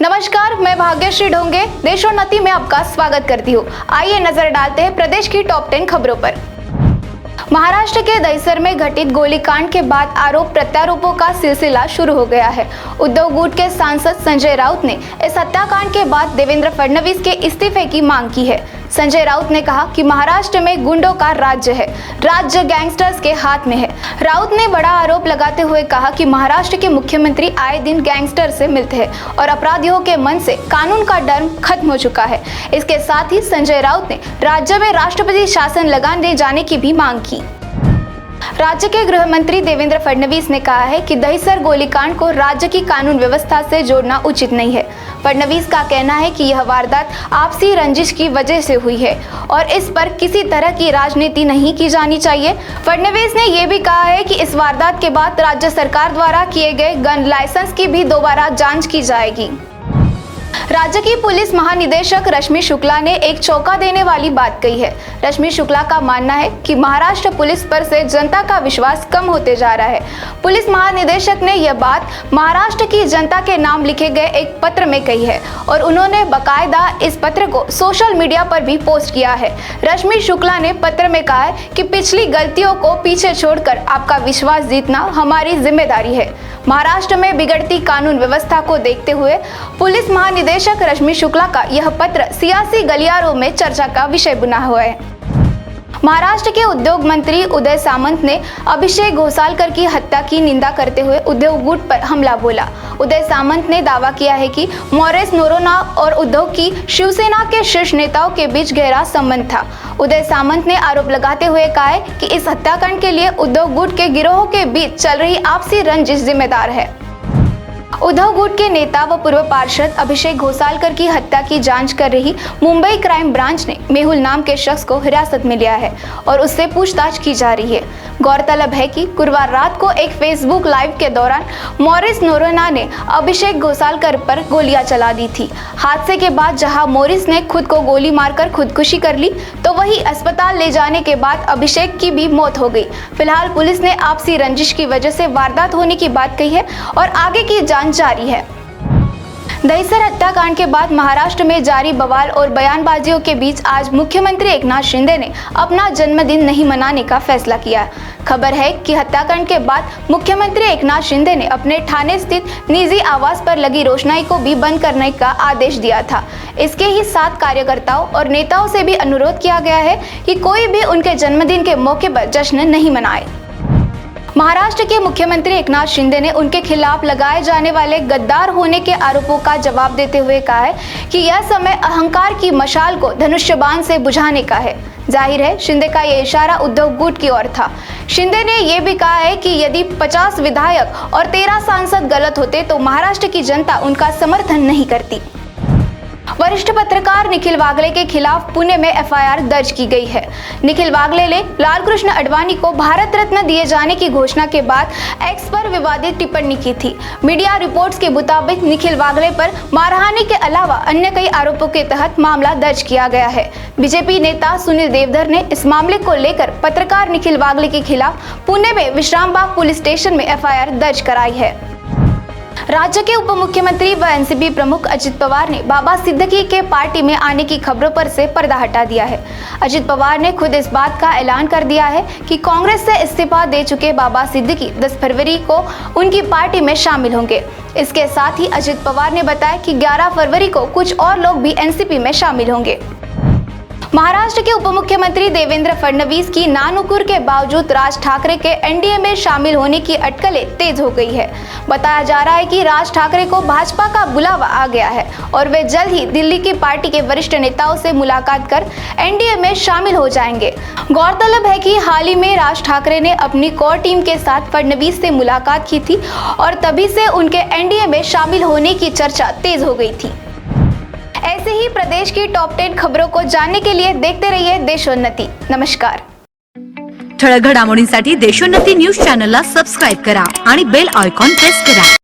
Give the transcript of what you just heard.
नमस्कार, मैं भाग्यश्री ढोंगे देशोन्नति में आपका स्वागत करती हूँ। आइए नजर डालते हैं प्रदेश की टॉप 10 खबरों पर। महाराष्ट्र के दहिसर में घटित गोलीकांड के बाद आरोप प्रत्यारोपों का सिलसिला शुरू हो गया है। उद्धव गुट के सांसद संजय राउत ने इस हत्याकांड के बाद देवेंद्र फडणवीस के इस्तीफे की मांग की है। संजय राउत ने कहा कि महाराष्ट्र में गुंडों का राज्य है, राज्य गैंगस्टर्स के हाथ में है। राउत ने बड़ा आरोप लगाते हुए कहा कि महाराष्ट्र के मुख्यमंत्री आए दिन गैंगस्टर से मिलते हैं और अपराधियों के मन से कानून का डर खत्म हो चुका है। इसके साथ ही संजय राउत ने राज्य में राष्ट्रपति शासन लगाने जाने की भी मांग की। राज्य के गृह मंत्री देवेंद्र फडणवीस ने कहा है कि दहिसर गोलीकांड को राज्य की कानून व्यवस्था से जोड़ना उचित नहीं है। फडणवीस का कहना है कि यह वारदात आपसी रंजिश की वजह से हुई है और इस पर किसी तरह की राजनीति नहीं की जानी चाहिए। फडणवीस ने यह भी कहा है कि इस वारदात के बाद राज्य सरकार द्वारा किए गए गन लाइसेंस की भी दोबारा जांच की जाएगी। राज्य की पुलिस महानिदेशक रश्मि शुक्ला ने एक चौंका देने वाली बात कही है। रश्मि शुक्ला का मानना है कि महाराष्ट्र पुलिस पर से जनता का विश्वास कम होते जा रहा है। पुलिस महानिदेशक ने यह बात महाराष्ट्र की जनता के नाम लिखे गए एक पत्र में कही है और उन्होंने बाकायदा इस पत्र को सोशल मीडिया पर भी पोस्ट किया है। रश्मि शुक्ला ने पत्र में कहा है कि पिछली गलतियों को पीछे छोड़कर आपका विश्वास जीतना हमारी जिम्मेदारी है। महाराष्ट्र में बिगड़ती कानून व्यवस्था को देखते हुए पुलिस महानिदेशक रश्मि शुक्ला का यह पत्र सियासी गलियारों में चर्चा का विषय बना हुआ है। महाराष्ट्र के उद्योग मंत्री उदय सामंत ने अभिषेक घोसालकर की हत्या की निंदा करते हुए उद्धव गुट पर हमला बोला। उदय सामंत ने दावा किया है कि मोरेस नोरोन्हा और उद्धव की शिवसेना के शीर्ष नेताओं के बीच गहरा संबंध था। उदय सामंत ने आरोप लगाते हुए कहा है कि इस हत्याकांड के लिए उद्धव गुट के गिरोह के बीच चल रही आपसी रंजिश जिम्मेदार है। उद्धव गुट के नेता व पूर्व पार्षद अभिषेक घोसालकर की हत्या की जांच कर रही मुंबई क्राइम ब्रांच ने मेहुल नाम के शख्स को हिरासत में लिया है और उससे पूछताछ की जा रही है। गौरतलब है कि गुरुवार रात को एक फेसबुक लाइव के दौरान मोरिस नोरोन्हा ने अभिषेक घोसालकर पर गोलियां चला दी थी। हादसे के बाद जहां मोरिस ने खुद को गोली मारकर खुदकुशी कर ली तो वही अस्पताल ले जाने के बाद अभिषेक की भी मौत हो गई। फिलहाल पुलिस ने आपसी रंजिश की वजह से वारदात होने की बात कही है और आगे की जांच जारी है। दहिसर हत्याकांड के बाद महाराष्ट्र में जारी बवाल और बयानबाजियों के बीच आज मुख्यमंत्री एकनाथ शिंदे ने अपना जन्मदिन नहीं मनाने का फैसला किया। खबर है कि हत्याकांड के बाद मुख्यमंत्री एकनाथ शिंदे ने अपने ठाणे स्थित निजी आवास पर लगी रोशनाई को भी बंद करने का आदेश दिया था। इसके ही साथ कार्यकर्ताओं और नेताओं से भी अनुरोध किया गया है कि कोई भी उनके जन्मदिन के मौके पर जश्न नहीं मनाए। महाराष्ट्र के मुख्यमंत्री एकनाथ शिंदे ने उनके खिलाफ लगाए जाने वाले गद्दार होने के आरोपों का जवाब देते हुए कहा है कि यह समय अहंकार की मशाल को धनुष्यबाण से बुझाने का है। जाहिर है शिंदे का यह इशारा उद्धव गुट की ओर था। शिंदे ने यह भी कहा है कि यदि 50 विधायक और 13 सांसद गलत होते तो महाराष्ट्र की जनता उनका समर्थन नहीं करती। वरिष्ठ पत्रकार निखिल वागले के खिलाफ पुणे में एफआईआर दर्ज की गई है। निखिल वागले ने लालकृष्ण आडवाणी को भारत रत्न दिए जाने की घोषणा के बाद एक्स पर विवादित टिप्पणी की थी। मीडिया रिपोर्ट्स के मुताबिक निखिल वागले पर मारहानि के अलावा अन्य कई आरोपों के तहत मामला दर्ज किया गया है। बीजेपी नेता सुनील देवधर ने इस मामले को लेकर पत्रकार निखिल वागले के खिलाफ पुणे में विश्रामबाग पुलिस स्टेशन में एफआईआर दर्ज कराई है। राज्य के उप मुख्यमंत्री व एनसीपी प्रमुख अजित पवार ने बाबा सिद्दीकी के पार्टी में आने की खबरों पर से पर्दा हटा दिया है। अजित पवार ने खुद इस बात का ऐलान कर दिया है कि कांग्रेस से इस्तीफा दे चुके बाबा सिद्दीकी 10 फरवरी को उनकी पार्टी में शामिल होंगे। इसके साथ ही अजित पवार ने बताया कि 11 फरवरी को कुछ और लोग भी एनसीपी में शामिल होंगे। महाराष्ट्र के उप मुख्यमंत्री देवेंद्र फडणवीस की नानुकुर के बावजूद राज ठाकरे के एनडीए में शामिल होने की अटकलें तेज हो गई है। बताया जा रहा है कि राज ठाकरे को भाजपा का बुलावा आ गया है और वे जल्द ही दिल्ली की पार्टी के वरिष्ठ नेताओं से मुलाकात कर एनडीए में शामिल हो जाएंगे। गौरतलब है कि हाल ही में राज ठाकरे ने अपनी कोर टीम के साथ फडणवीस से मुलाकात की थी और तभी से उनके एनडीए में शामिल होने की चर्चा तेज हो गई थी। ऐसे ही प्रदेश की टॉप 10 खबरों को जानने के लिए देखते रहिए देशोन्नति। नमस्कार। ठळक घडामोडींसाठी देशोन्नति न्यूज चॅनलला सबस्क्राइब करा आणि बेल आयकॉन प्रेस करा।